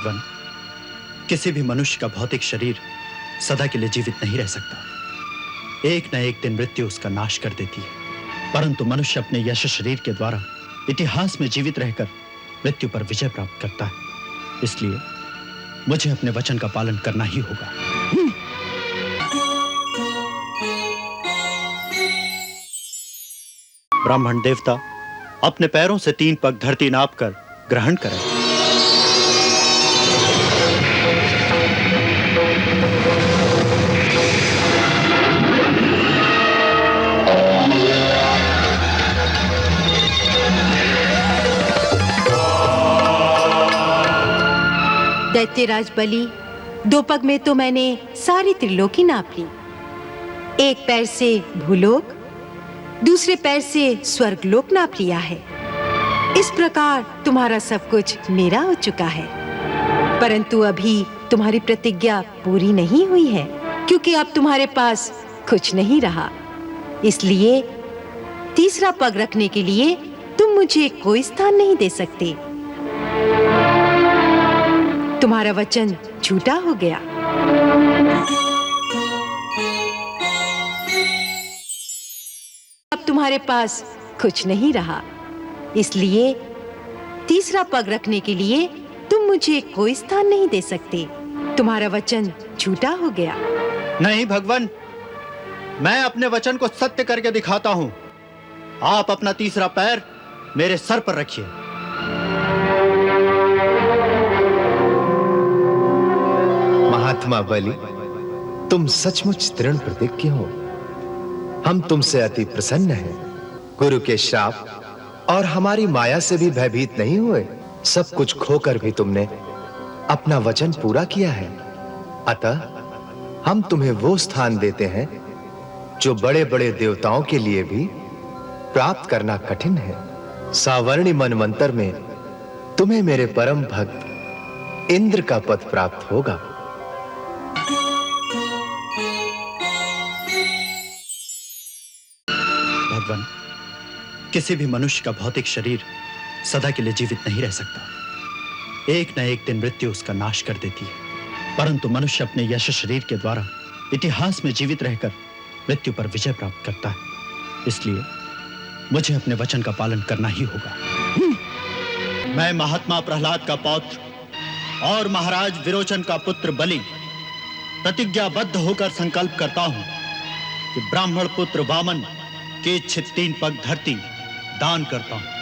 भगवान, किसी भी मनुष्य का भौतिक शरीर सदा के लिए जीवित नहीं रह सकता। एक न एक दिन मृत्यु उसका नाश कर देती है, परंतु मनुष्य अपने यश शरीर के द्वारा इतिहास में जीवित रहकर मृत्यु पर विजय प्राप्त करता है। इसलिए मुझे अपने वचन का पालन करना ही होगा। ब्राह्मण देवता अपने पैरों से 3 पग धरती नापकर ग्रहण करें। दैत्यराज बलि, 2 पग में तो मैंने सारी त्रिलोकी नाप ली। एक पैर से भूलोक, दूसरे पैर से स्वर्गलोक नाप लिया है। इस प्रकार तुम्हारा सब कुछ मेरा हो चुका है, परंतु अभी तुम्हारी प्रतिज्ञा पूरी नहीं हुई है, क्योंकि अब तुम्हारे पास कुछ नहीं रहा। इसलिए तीसरा पग रखने के लिए तुम मुझे कोई स्थान नहीं दे सकते। तुम्हारा वचन झूठा हो गया। अब तुम्हारे पास कुछ नहीं रहा, इसलिए तीसरा पग रखने के लिए तुम मुझे कोई स्थान नहीं दे सकते। तुम्हारा वचन झूठा हो गया। नहीं भगवान, मैं अपने वचन को सत्य करके दिखाता हूं। आप अपना तीसरा पैर मेरे सर पर रखिए। महात्मा बलि, तुम सचमुच दृढ़ प्रतिज्ञ हो। हम तुमसे अति प्रसन्न हैं। गुरु के श्राप और हमारी माया से भी भयभीत नहीं हुए। सब कुछ खोकर भी तुमने अपना वचन पूरा किया है। अतः हम तुम्हें वो स्थान देते हैं जो बड़े-बड़े देवताओं के लिए भी प्राप्त करना कठिन है। सावर्णी मनवंतर में तुम्हें मेरे परम भक्त इंद्र का पद प्राप्त होगा। भगवान, किसी भी मनुष्य का भौतिक शरीर सदा के लिए जीवित नहीं रह सकता। एक न एक दिन मृत्यु उसका नाश कर देती है, परंतु मनुष्य अपने यश शरीर के द्वारा इतिहास में जीवित रहकर मृत्यु पर विजय प्राप्त करता है। इसलिए मुझे अपने वचन का पालन करना ही होगा। मैं महात्मा प्रहलाद का पौत्र और महाराज विरोचन का पुत्र बलि प्रतिज्ञाबद्ध होकर संकल्प करता हूं कि ब्राह्मण पुत्र वामन के इच्छित 3 पग धरती दान करता हूं।